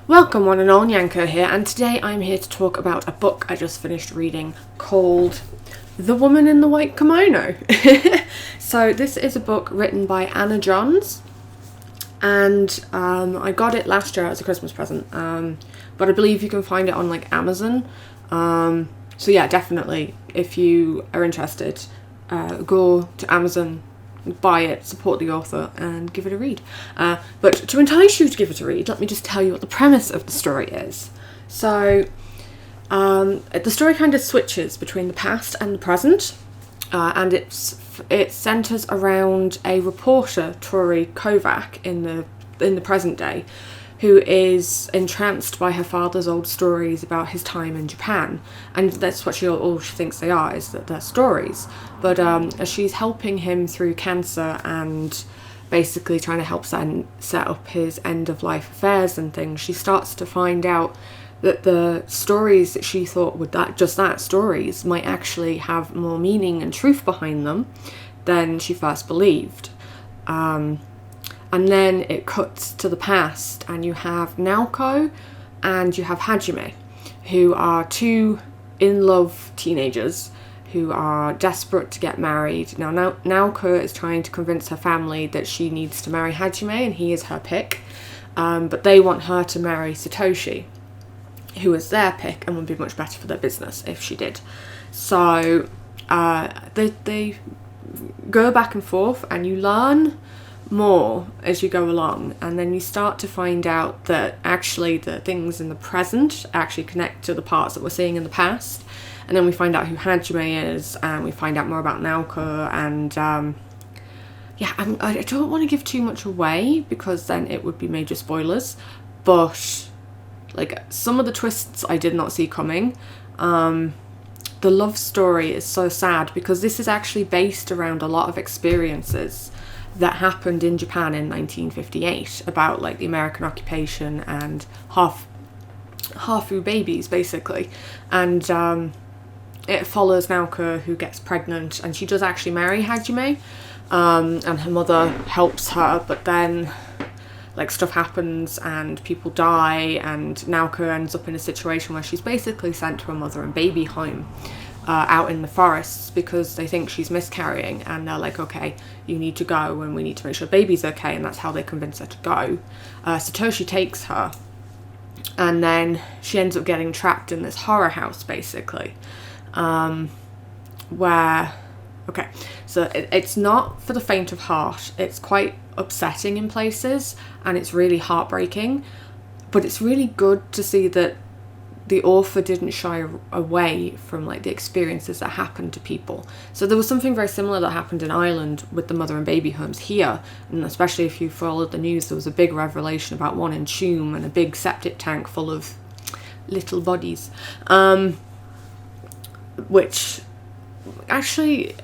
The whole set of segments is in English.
Welcome one and all, Nyanko here, and today I'm here to talk about a book I just finished reading called The Woman in the White Kimono. So this is a book written by Anna Johns, and I got it last year as a Christmas present, but I believe you can find it on like Amazon. So yeah, definitely, if you are interested, go to Amazon, buy it, support the author, and give it a read. But to entice you to give it a read, let me just tell you what the premise of the story is. So the story kind of switches between the past and the present, and it centres around a reporter, Tori Kovac, in the present day, who is entranced by her father's old stories about his time in Japan, and that's what all she thinks they are, is that they're stories. But as she's helping him through cancer and basically trying to help set up his end-of-life affairs and things, she starts to find out that the stories that she thought were that stories might actually have more meaning and truth behind them than she first believed. And then it cuts to the past, and you have Naoko and you have Hajime, who are two in-love teenagers who are desperate to get married. Now Naoko is trying to convince her family that she needs to marry Hajime and he is her pick, but they want her to marry Satoshi, who is their pick and would be much better for their business if she did. So they go back and forth, and you learn more as you go along, and then you start to find out that actually the things in the present actually connect to the parts that we're seeing in the past. And then we find out who Hajime is, and we find out more about Naoko, and I don't want to give too much away because then it would be major spoilers, but like some of the twists I did not see coming. The love story is so sad because this is actually based around a lot of experiences that happened in Japan in 1958 about like the American occupation and Hafu babies basically, and it follows Naoko, who gets pregnant, and she does actually marry Hajime, and her mother helps her, but then like stuff happens and people die, and Naoko ends up in a situation where she's basically sent to a mother and baby home out in the forests because they think she's miscarrying, and they're like, okay, you need to go and we need to make sure baby's okay, and that's how they convince her to go. Satoshi takes her, and then she ends up getting trapped in this horror house basically, where it's not for the faint of heart. It's quite upsetting in places, and it's really heartbreaking, but it's really good to see that the author didn't shy away from like the experiences that happened to people. So there was something very similar that happened in Ireland with the mother and baby homes here, and especially if you followed the news, there was a big revelation about one in Tuam and a big septic tank full of little bodies, which actually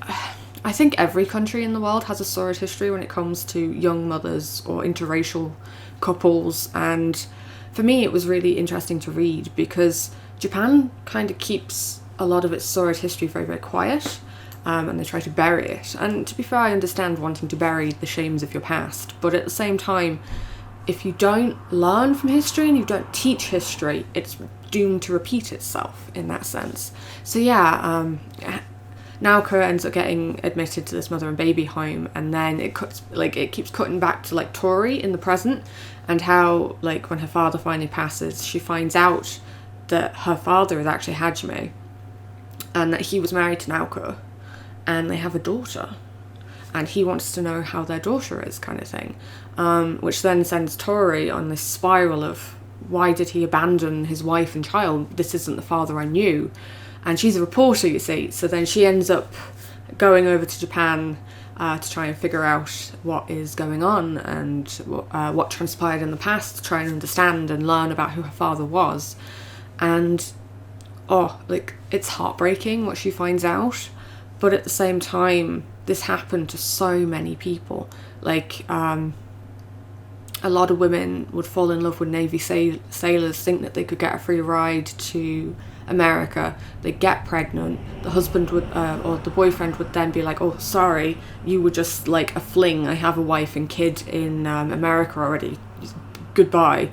I think every country in the world has a sordid history when it comes to young mothers or interracial couples. And for me, it was really interesting to read because Japan kind of keeps a lot of its sordid history very, very quiet, and they try to bury it. And to be fair, I understand wanting to bury the shames of your past, but at the same time, if you don't learn from history and you don't teach history, it's doomed to repeat itself in that sense. So yeah, Naoko ends up getting admitted to this mother and baby home, and then it keeps cutting back to like Tori in the present, and how like when her father finally passes, she finds out that her father is actually Hajime, and that he was married to Naoko, and they have a daughter, and he wants to know how their daughter is, kind of thing, which then sends Tori on this spiral of why did he abandon his wife and child? This isn't the father I knew. And she's a reporter, you see, so then she ends up going over to Japan to try and figure out what is going on and what transpired in the past, to try and understand and learn about who her father was. And it's heartbreaking what she finds out, but at the same time, this happened to so many people. Like a lot of women would fall in love with Navy sailors, think that they could get a free ride to America, they get pregnant, the husband would or the boyfriend would then be like, oh sorry, you were just like a fling, I have a wife and kid in America already, goodbye.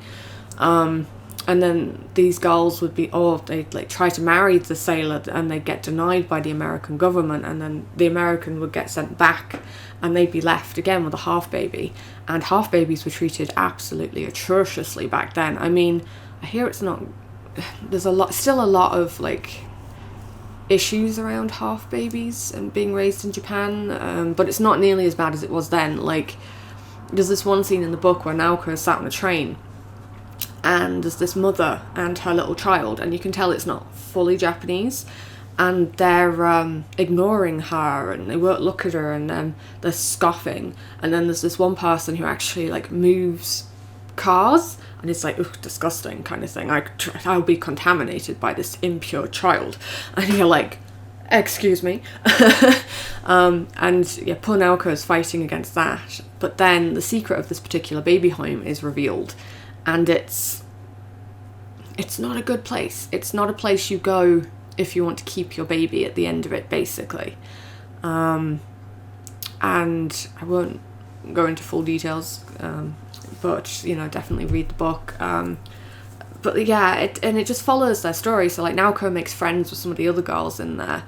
and then these girls would be, they'd like try to marry the sailor and they'd get denied by the American government, and then the American would get sent back and they'd be left again with a half baby. And half babies were treated absolutely atrociously back then. I mean, I hear it's not, there's still a lot of like issues around half babies and being raised in Japan, but it's not nearly as bad as it was then. Like, there's this one scene in the book where Naoko is sat on a train and there's this mother and her little child, and you can tell it's not fully Japanese, and they're ignoring her and they won't look at her, and they're scoffing, and then there's this one person who actually like moves cars, and it's like, ugh, disgusting kind of thing. I'll be contaminated by this impure child. And you're like, excuse me. And yeah, poor Naoko is fighting against that. But then the secret of this particular baby home is revealed, and it's not a good place. It's not a place you go if you want to keep your baby at the end of it, basically. And I won't go into full details, but you know, definitely read the book. But yeah, it just follows their story. So like Naoko makes friends with some of the other girls in there,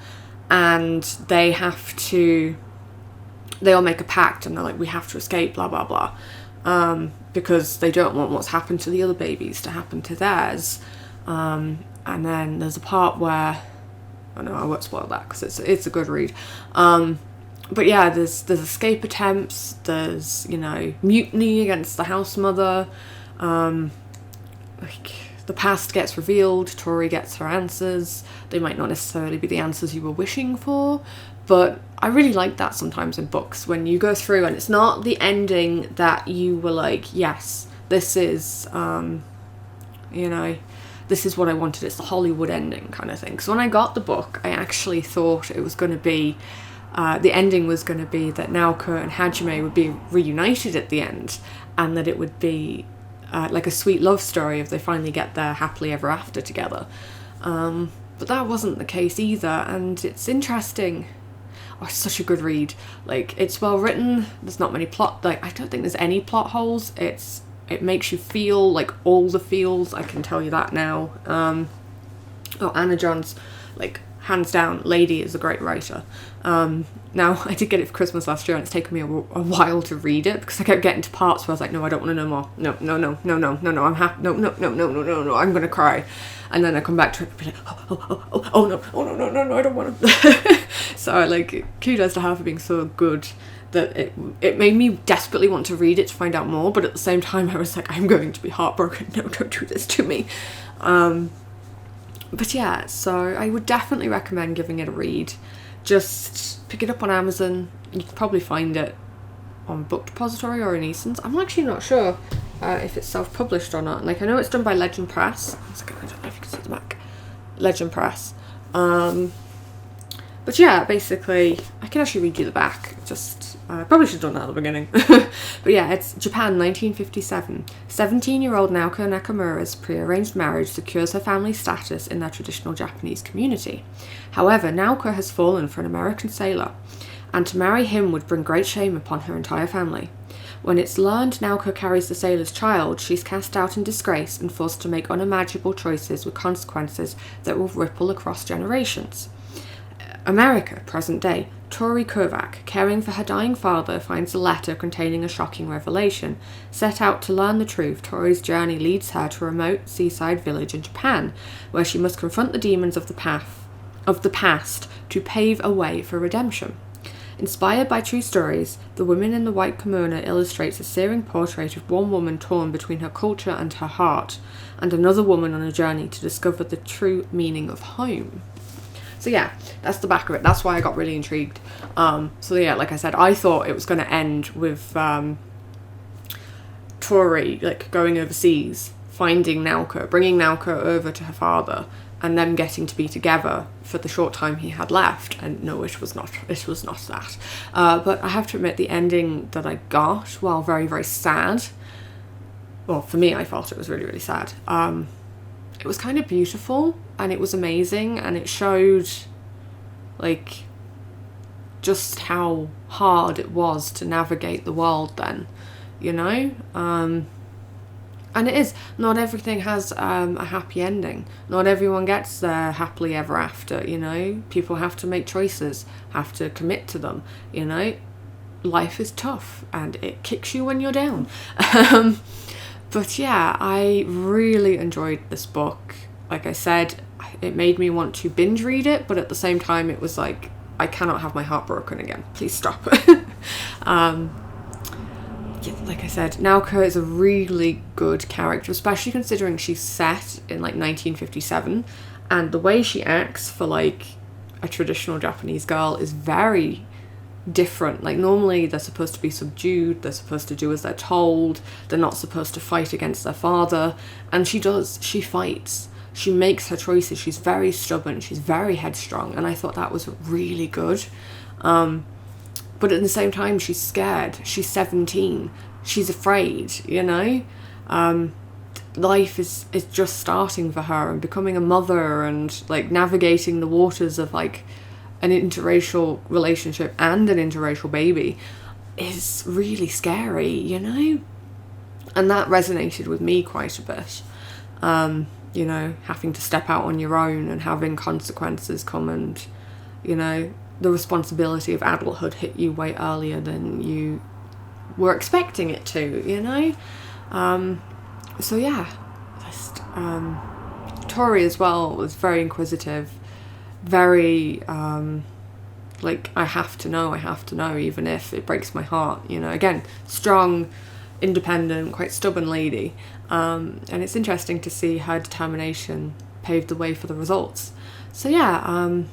and they all make a pact, and they're like, we have to escape, blah blah blah, because they don't want what's happened to the other babies to happen to theirs. And then there's a part where, oh no, I won't spoil that because it's a good read. But yeah, there's escape attempts, there's, you know, mutiny against the house mother, like the past gets revealed, Tori gets her answers. They might not necessarily be the answers you were wishing for, but I really like that sometimes in books, when you go through and it's not the ending that you were like, yes, this is, you know, this is what I wanted, it's the Hollywood ending kind of thing. Because when I got the book, I actually thought it was going to be, the ending was going to be that Naoko and Hajime would be reunited at the end, and that it would be like a sweet love story if they finally get their happily ever after together. But that wasn't the case either, and it's interesting. Oh, it's such a good read. Like, it's well written, there's not many plot, like, I don't think there's any plot holes. It makes you feel like all the feels, I can tell you that now. Anna John's, like, hands down, lady is a great writer. Now, I did get it for Christmas last year, and it's taken me a while to read it, because I kept getting to parts where I was like, no, I don't want to know more. No, I'm happy. No, I'm going to cry. And then I come back to it and be like, no, I don't want to. So, like, kudos to her for being so good that it made me desperately want to read it to find out more, but at the same time I was like, I'm going to be heartbroken. No, don't do this to me. But yeah, so I would definitely recommend giving it a read. Just pick it up on Amazon. You can probably find it on Book Depository or in Eason's. I'm actually not sure if it's self-published or not. Like, I know it's done by Legend Press. I don't know if you can see the back. Legend Press. But yeah, basically, I can actually read you the back. Just, I probably should have done that at the beginning. But yeah, it's Japan, 1957. 17-year-old Naoko Nakamura's prearranged marriage secures her family's status in their traditional Japanese community. However, Naoko has fallen for an American sailor, and to marry him would bring great shame upon her entire family. When it's learned Naoko carries the sailor's child, she's cast out in disgrace and forced to make unimaginable choices with consequences that will ripple across generations. America, present day. Tori Kovac, caring for her dying father, finds a letter containing a shocking revelation. Set out to learn the truth, Tori's journey leads her to a remote seaside village in Japan, where she must confront the demons of the past to pave a way for redemption. Inspired by true stories, The Woman in the White Kimono illustrates a searing portrait of one woman torn between her culture and her heart, and another woman on a journey to discover the true meaning of home. So yeah, that's the back of it. That's why I got really intrigued. So yeah, like I said, I thought it was going to end with Tori like going overseas, finding Naoko, bringing Naoko over to her father, and them getting to be together for the short time he had left. And no, it was not. It was not that. But I have to admit, the ending that I got, while very, very sad, well, for me, I felt it was really, really sad. It was kind of beautiful, and it was amazing, and it showed like just how hard it was to navigate the world then, you know. And it is, not everything has a happy ending. Not everyone gets there happily ever after, you know. People have to make choices, have to commit to them, you know. Life is tough and it kicks you when you're down. But yeah, I really enjoyed this book. Like I said, it made me want to binge read it, but at the same time it was like, I cannot have my heart broken again. Please stop. Yeah, like I said, Naoko is a really good character, especially considering she's set in like 1957, and the way she acts for like a traditional Japanese girl is very different. Like normally they're supposed to be subdued, they're supposed to do as they're told, they're not supposed to fight against their father, and she fights, she makes her choices, she's very stubborn, she's very headstrong, and I thought that was really good. But at the same time, she's scared. She's 17. She's afraid, you know? Life is just starting for her, and becoming a mother and like navigating the waters of like an interracial relationship and an interracial baby is really scary, you know? And that resonated with me quite a bit. You know, having to step out on your own and having consequences come, and, you know, the responsibility of adulthood hit you way earlier than you were expecting it to, you know? So yeah, just, Tori as well was very inquisitive, very, like, I have to know, even if it breaks my heart, you know? Again, strong, independent, quite stubborn lady. And it's interesting to see her determination paved the way for the results. So yeah,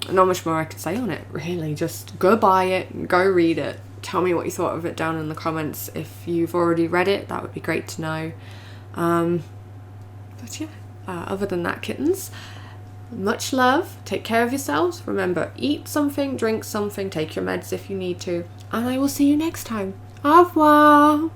not much more I could say on it, really. Just go buy it, go read it. Tell me what you thought of it down in the comments. If you've already read it, that would be great to know. But yeah, other than that, kittens, much love. Take care of yourselves. Remember, eat something, drink something, take your meds if you need to. And I will see you next time. Au revoir.